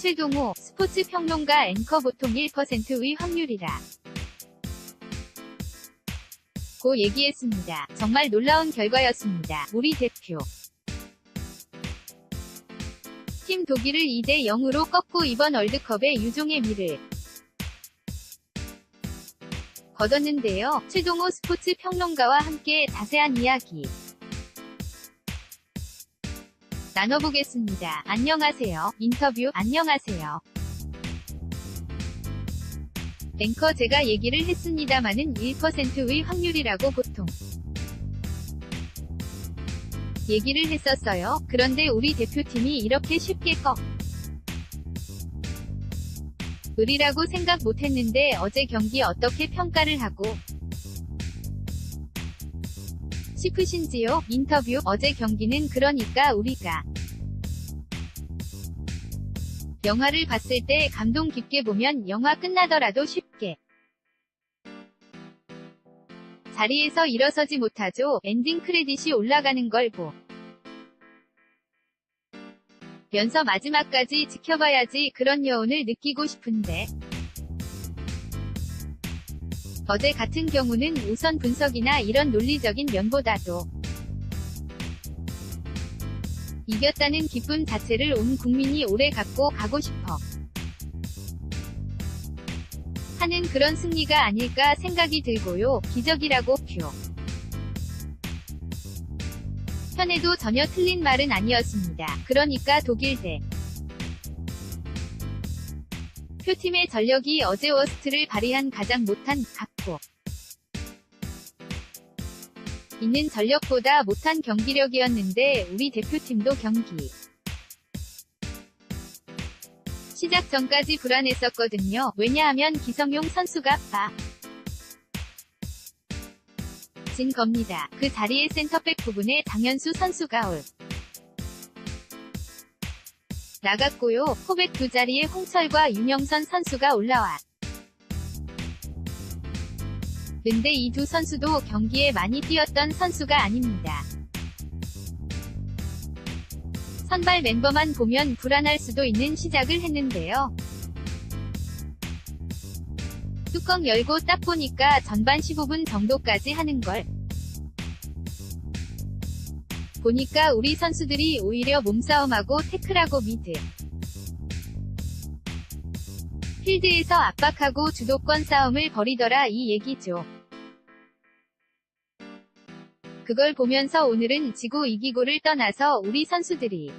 최동호, 스포츠 평론가 앵커 보통 1%의 확률이라 고 얘기했습니다. 정말 놀라운 결과였습니다. 우리 대표 팀 독일을 2대0으로 꺾고 이번 월드컵의 유종의 미를 거뒀는데요. 최동호 스포츠 평론가와 함께 자세한 이야기 나눠보겠습니다. 안녕하세요. 인터뷰 안녕하세요. 앵커 제가 얘기를 했습니다마는 1%의 확률이라고 보통 얘기를 했었어요. 그런데 우리 대표팀이 이렇게 쉽게 으리라고 생각 못했는데 어제 경기 어떻게 평가를 하고 싶으신지요? 인터뷰 어제 경기는 그러니까 우리가 영화를 봤을 때 감동 깊게 보면 영화 끝나더라도 쉽게 자리에서 일어서지 못하죠. 엔딩 크레딧이 올라가는 걸 보면서 마지막까지 지켜봐야지 그런 여운을 느끼고 싶은데 어제 같은 경우는 우선 분석이나 이런 논리적인 면보다도 이겼다는 기쁨 자체를 온 국민이 오래 갖고 가고 싶어 하는 그런 승리가 아닐까 생각이 들고요. 기적이라고 표현해도 전혀 틀린 말은 아니었습니다. 그러니까 독일 대표팀의 전력이 어제 워스트를 발휘한 가장 못한 갖고 있는 전력보다 못한 경기력이었는데 우리 대표팀도 경기 시작 전까지 불안했었거든요. 왜냐하면 기성용 선수가 빠진 겁니다. 그 자리에 센터백 부분에 장현수 선수가 나갔고요. 포백 두 자리에 홍철과 윤영선 선수가 올라왔는데 이 두 선수도 경기에 많이 뛰었던 선수가 아닙니다. 선발 멤버만 보면 불안할 수도 있는 시작을 했는데요. 뚜껑 열고 딱 보니까 전반 15분 정도까지 하는 걸 보니까 우리 선수들이 오히려 몸싸움하고 태클하고 미드 필드에서 압박하고 주도권 싸움을 벌이더라 이 얘기죠. 그걸 보면서 오늘은 지고 이기고를 떠나서 우리 선수들이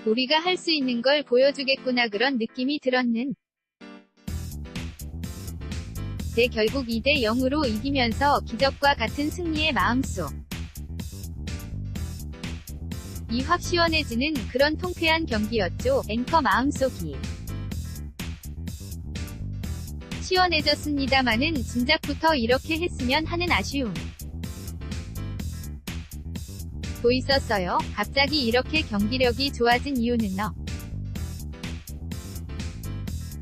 우리가 할 수 있는 걸 보여주겠구나 그런 느낌이 들었는데 결국 2대0으로 이기면서 기적과 같은 승리의 마음속 이 확 시원해지는 그런 통쾌한 경기였죠. 앵커 마음속이 시원해졌습니다마는 진작부터 이렇게 했으면 하는 아쉬움 도 있었어요. 갑자기 이렇게 경기력이 좋아진 이유는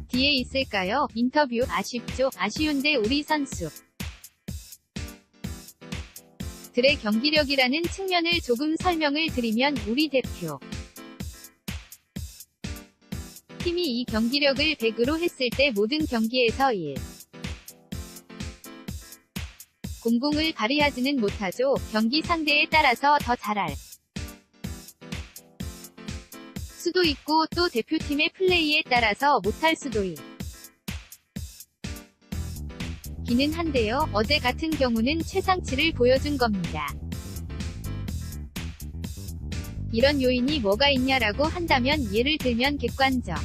뒤에 있을까요? 인터뷰 아쉽죠. 아쉬운데 우리 선수 들의 경기력이라는 측면을 조금 설명을 드리면 우리 대표 팀이 이 경기력을 100으로 했을 때 모든 경기에서 100을 발휘하지는 못하죠. 경기 상대에 따라서 더 잘할 수도 있고 또 대표팀의 플레이에 따라서 못할 수도 있기는 한데요. 어제 같은 경우는 최상치를 보여준 겁니다. 이런 요인이 뭐가 있냐라고 한다면 예를 들면 객관적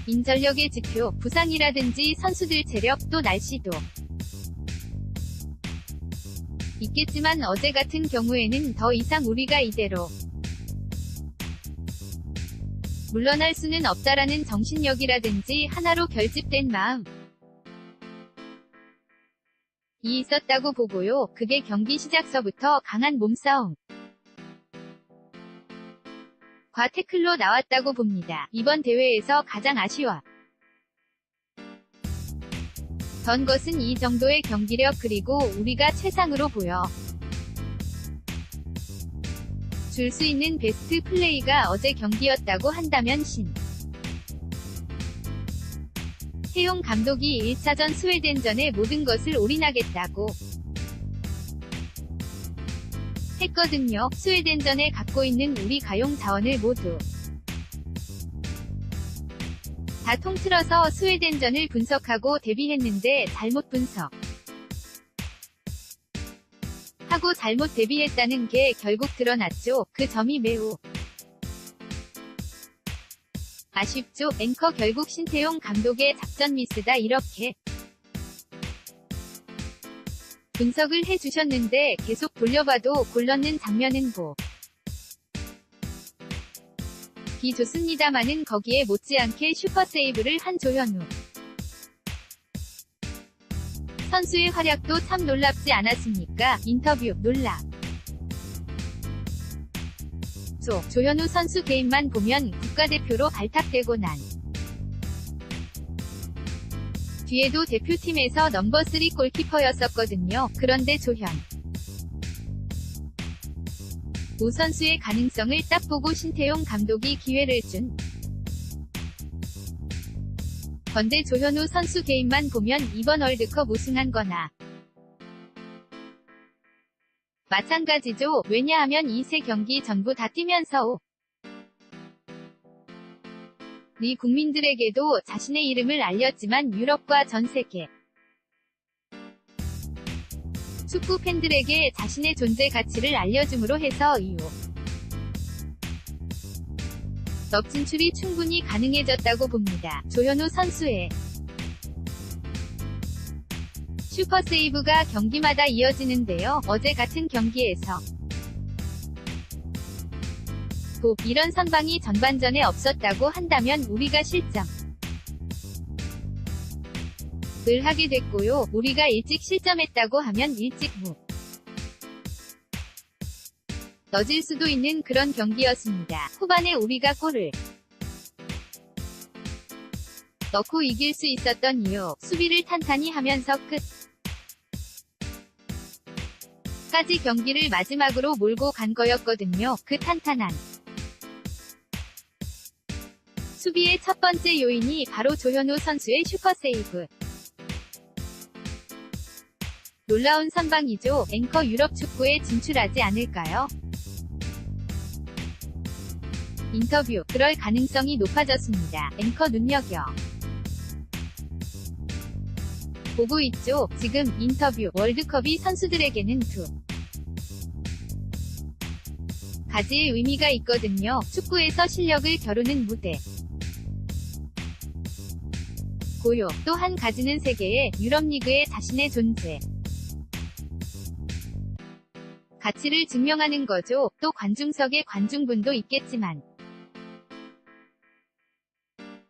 인전력의 지표, 부상이라든지 선수들 체력 또 날씨도 있겠지만 어제 같은 경우에는 더 이상 우리가 이대로 물러날 수는 없다라는 정신력이라든지 하나로 결집된 마음이 있었다고 보고요. 그게 경기 시작서부터 강한 몸싸움 과 태클로 나왔다고 봅니다. 이번 대회에서 가장 아쉬웠던 것은 이 정도의 경기력 그리고 우리가 최상으로 보여 줄 수 있는 베스트 플레이가 어제 경기였다고 한다면 태용 감독이 1차전 스웨덴전의 모든 것을 올인하겠다고 했거든요. 스웨덴전에 갖고 있는 우리 가용 자원을 모두 다 통틀어서 스웨덴전을 분석하고 대비했는데 잘못 분석 하고 잘못 대비했다는 게 결국 드러났죠. 그 점이 매우 아쉽죠. 앵커 결국 신태용 감독의 작전 미스다 이렇게 분석을 해주셨는데 계속 돌려봐도 골 넣는 장면은 보기 좋습니다마는 거기에 못지않게 슈퍼세이브를 한 조현우 선수의 활약도 참 놀랍지 않았습니까? 인터뷰 조현우 선수 개인만 보면 국가대표로 발탁되고 난 뒤에도 대표팀에서 넘버 3 골키퍼였었거든요. 그런데 조현우 선수의 가능성을 딱 보고 신태용 감독이 기회를 준 건데 조현우 선수 개인만 보면 이번 월드컵 우승한 거나 마찬가지죠. 왜냐하면 이 세 경기 전부 다 뛰면서 우리 국민들에게도 자신의 이름을 알렸지만 유럽과 전 세계 축구 팬들에게 자신의 존재 가치를 알려줌으로 해서 럽 진출이 충분히 가능해졌다고 봅니다. 조현우 선수의 슈퍼세이브가 경기마다 이어지는데요. 어제 같은 경기에서 이런 선방이 전반전에 없었다고 한다면 우리가 실점을 하게 됐고요. 우리가 일찍 실점했다고 하면 일찍 넣어질 수도 있는 그런 경기였습니다. 후반에 우리가 골을 넣고 이길 수 있었던 이유, 수비를 탄탄히 하면서 끝까지 경기를 마지막으로 몰고 간 거였거든요. 그 탄탄한 수비의 첫 번째 요인이 바로 조현우 선수의 슈퍼세이브. 놀라운 선방이죠. 앵커 유럽 축구에 진출하지 않을까요? 인터뷰. 그럴 가능성이 높아졌습니다. 앵커 보고 있죠. 지금 인터뷰. 월드컵이 선수들에게는 두 가지의 의미가 있거든요. 축구에서 실력을 겨루는 무대. 고요. 또 한 가지는 세계의 유럽리그에 자신의 존재 가치를 증명하는 거죠. 또 관중석의 관중분도 있겠지만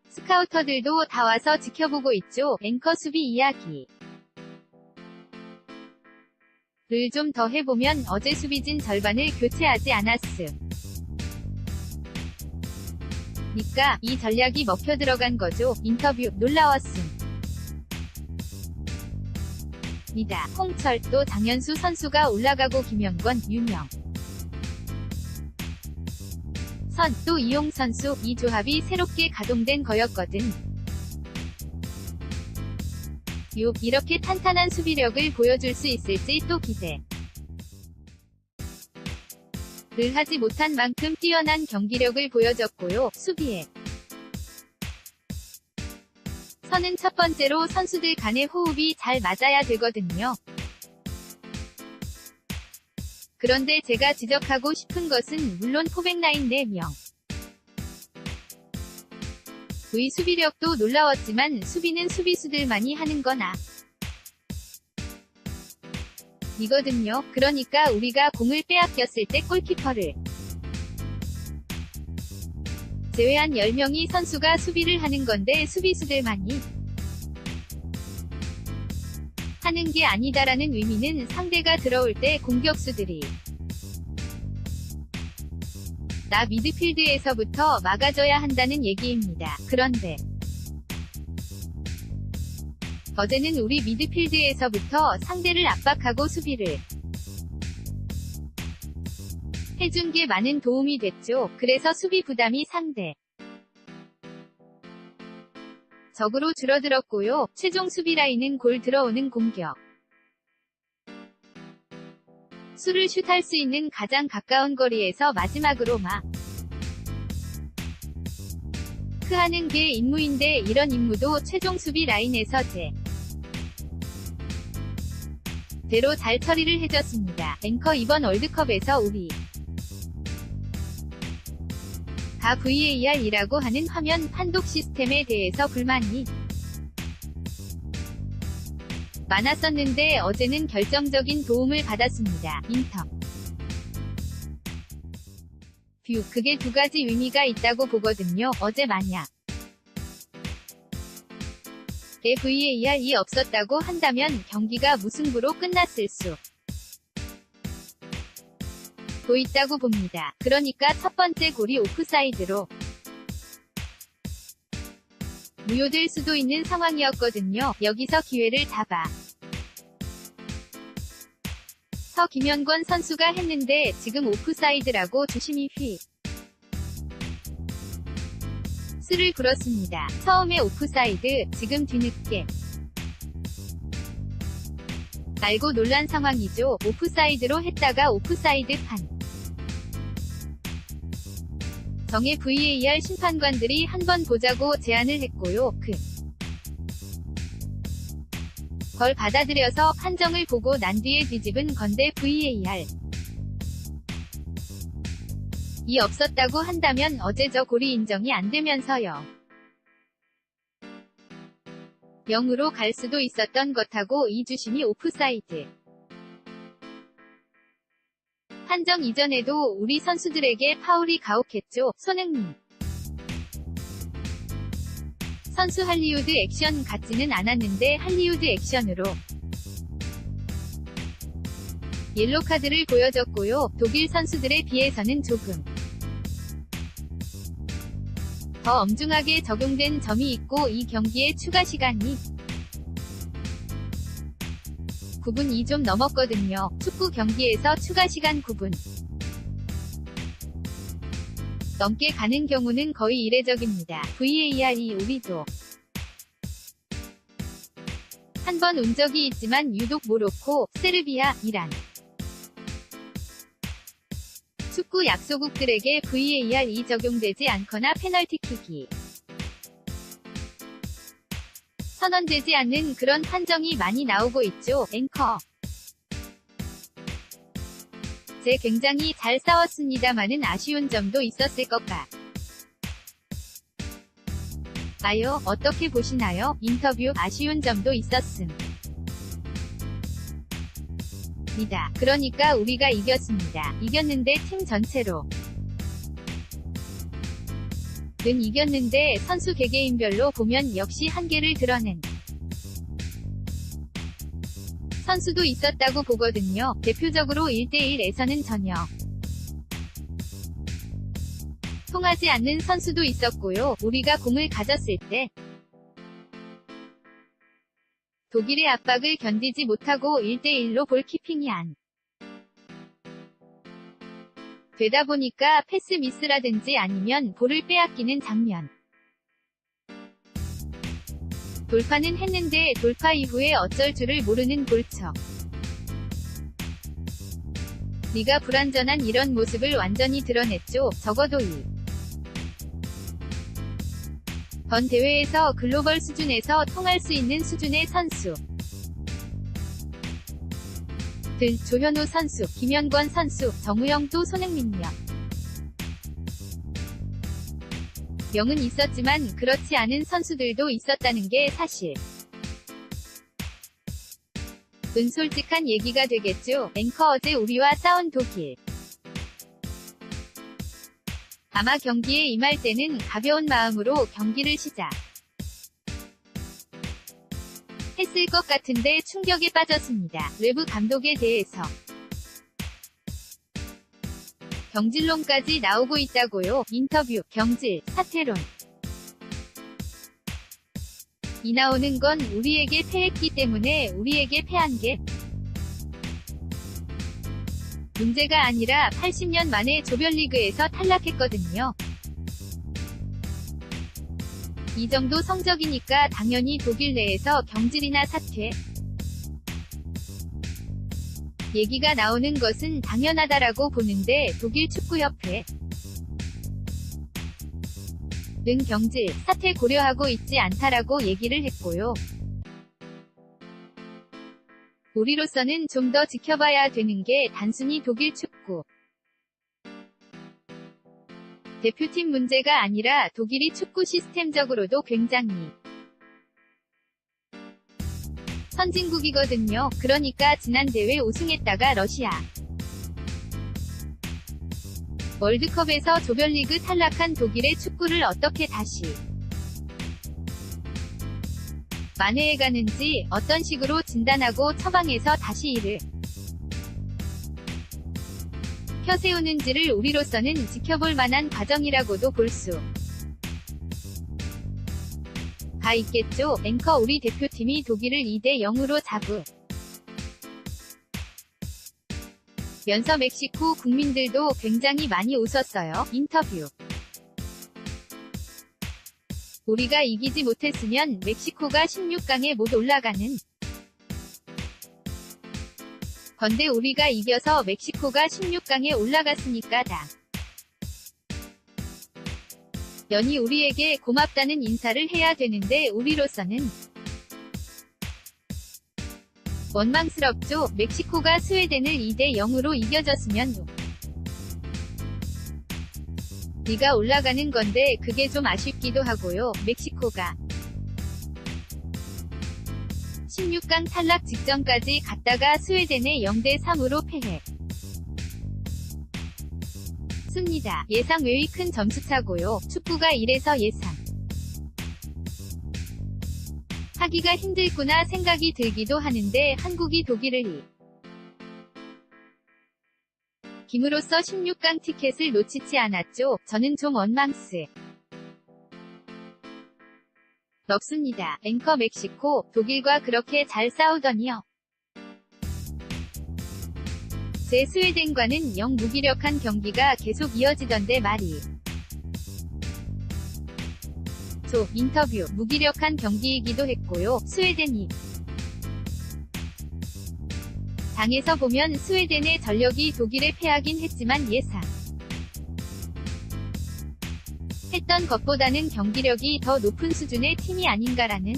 스카우터들도 다 와서 지켜보고 있죠. 앵커 수비 이야기 를 좀 더 해보면 어제 수비진 절반을 교체하지 않았으니까 이 전략이 먹혀 들어간 거죠. 인터뷰. 놀라웠습니다. 홍철. 또 장현수 선수가 올라가고 김영권, 윤영 선, 또 이용 선수. 이 조합이 새롭게 가동된 거였거든. 이렇게 탄탄한 수비력을 보여줄 수 있을지 또 기대를 하지 못한 만큼 뛰어난 경기력을 보여줬고요. 수비에 선은 첫 번째로 선수들 간의 호흡이 잘 맞아야 되거든요. 그런데 제가 지적하고 싶은 것은 물론 포백라인 4명 의 수비력도 놀라웠지만 수비는 수비수들만이 하는 거나 이거든요. 그러니까 우리가 공을 빼앗겼을 때 골키퍼를 제외한 10명의 선수가 수비를 하는 건데 수비수들만이 하는 게 아니다라는 의미는 상대가 들어올 때 공격수들이 나 미드필드에서부터 막아줘야 한다는 얘기입니다. 그런데 어제는 우리 미드필드에서부터 상대를 압박하고 수비를 해준 게 많은 도움이 됐죠. 그래서 수비 부담이 상대 적으로 줄어들었고요. 최종 수비 라인은 골 들어오는 공격. 수를 슛할 수 있는 가장 가까운 거리에서 마지막으로 마크하는 게 임무인데 이런 임무도 최종 수비 라인에서 대로 잘 처리를 해줬습니다. 앵커 이번 월드컵에서 우리가 VAR이라고 하는 화면 판독 시스템에 대해서 불만이 많았었는데 어제는 결정적인 도움을 받았습니다. 인터뷰 그게 두 가지 의미가 있다고 보거든요. 어제 만약 VAR이 없었다고 한다면 경기가 무승부로 끝났을 수도 있다고 봅니다. 그러니까 첫 번째 골이 오프사이드로 무효될 수도 있는 상황이었거든요. 여기서 기회를 잡아서 김현권 선수가 했는데 지금 오프사이드라고 주심이 휘슬을 불었습니다. 처음에 오프사이드, 지금 뒤늦게 알고 놀란 상황이죠. 오프사이드로 했다가 오프사이드 판정에 VAR 심판관들이 한번 보자고 제안을 했고요. 그걸 받아들여서 판정을 보고 난 뒤에 뒤집은 건데 VAR 이 없었다고 한다면 어제 저 골이 인정이 안 되면서요. 0으로 갈 수도 있었던 것하고 이 주심이 오프사이드 판정 이전에도 우리 선수들에게 파울이 가혹했죠. 손흥민 선수 할리우드 액션 같지는 않았는데 할리우드 액션으로 옐로카드를 보여줬고요. 독일 선수들에 비해서는 조금 더 엄중하게 적용된 점이 있고 이 경기의 추가 시간이 9분이 좀 넘었거든요. 축구 경기에서 추가 시간 9분 넘게 가는 경우는 거의 이례적입니다. VAR이 우리도 한 번 온 적이 있지만 유독 모로코, 세르비아, 이란 축구 약소국들에게 VAR이 적용되지 않거나 페널티킥이 선언되지 않는 그런 판정이 많이 나오고 있죠. 앵커 제 굉장히 잘 싸웠습니다마는 아쉬운 점도 있었을 것 같아요. 어떻게 보시나요? 인터뷰 아쉬운 점도 있었습니다. 그러니까 우리가 이겼습니다. 이겼는데 팀 전체로 는 이겼는데 선수 개개인별로 보면 역시 한계를 드러낸 선수도 있었다고 보거든요. 대표적으로 1대1에서는 전혀 통하지 않는 선수도 있었고요. 우리가 공을 가졌을 때 독일의 압박을 견디지 못하고 1대1로 볼키핑이 안 되다 보니까 패스 미스라든지 아니면 볼을 빼앗기는 장면. 돌파는 했는데 돌파 이후에 어쩔 줄을 모르는 골척. 리가 불완전한 이런 모습을 완전히 드러냈죠. 적어도 이번 대회에서 글로벌 수준에서 통할 수 있는 수준의 선수. 조현우 선수, 김현권 선수, 정우영 또 손흥민요. 명은 있었지만 그렇지 않은 선수들도 있었다는 게 사실. 솔직한 얘기가 되겠죠. 앵커 어제 우리와 싸운 독일. 아마 경기에 임할 때는 가벼운 마음으로 경기를 했을 것 같은데 충격에 빠졌습니다. 외부 감독에 대해서 경질론까지 나오고 있다고요. 인터뷰, 경질, 사퇴론. 이 나오는 건 우리에게 패했기 때문에 우리에게 패한 게 문제가 아니라 80년 만에 조별리그에서 탈락했거든요. 이 정도 성적이니까 당연히 독일 내에서 경질이나 사퇴 얘기가 나오는 것은 당연하다라고 보는데 독일 축구협회 는 경질, 사퇴 고려하고 있지 않다라고 얘기를 했고요. 우리로서는 좀 더 지켜봐야 되는 게 단순히 독일 축구 대표팀 문제가 아니라 독일이 축구 시스템적으로도 굉장히 선진국이거든요. 그러니까 지난 대회 우승했다가 러시아 월드컵에서 조별리그 탈락한 독일의 축구를 어떻게 다시 만회해가는지 어떤 식으로 진단하고 처방해서 다시 이를 펴세우는지를 우리로서는 지켜볼 만한 과정이라고도 볼 수가 있겠죠. 앵커 우리 대표팀이 독일을 2대0으로 잡으면서 멕시코 국민들도 굉장히 많이 웃었어요. 인터뷰 우리가 이기지 못했으면 멕시코가 16강에 못 올라가는 건데 우리가 이겨서 멕시코가 16강에 올라갔으니까 당연히 우리에게 고맙다는 인사를 해야 되는데 우리로서는 원망스럽죠. 멕시코가 스웨덴을 2대0으로 이겨줬으면 우리가 올라가는 건데 그게 좀 아쉽기도 하고요. 멕시코가 16강 탈락 직전까지 갔다가 스웨덴에 0대3으로 패했습니다. 예상 외의 큰 점수차고요. 축구가 이래서 예상 하기가 힘들구나 생각이 들기도 하는데 한국이 독일을 이김으로써 16강 티켓을 놓치지 않았죠. 저는 좀 원망스럽습니다. 앵커 멕시코, 독일과 그렇게 잘 싸우더니요. 제 스웨덴과는 영 무기력한 경기가 계속 이어지던데 말이 인터뷰 무기력한 경기이기도 했고요. 스웨덴이 당에서 보면 스웨덴의 전력이 독일에 패하긴 했지만 예상 했던 것보다는 경기력이 더 높은 수준의 팀이 아닌가라는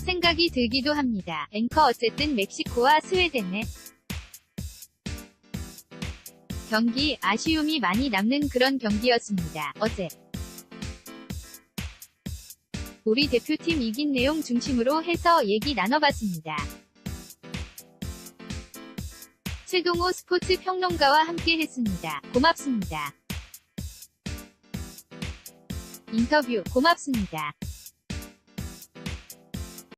생각이 들기도 합니다. 앵커 어쨌든 멕시코와 스웨덴의 경기 아쉬움이 많이 남는 그런 경기였습니다. 어제 우리 대표팀 이긴 내용 중심으로 해서 얘기 나눠봤습니다. 최동호 스포츠 평론가와 함께 했습니다. 고맙습니다. 인터뷰 고맙습니다.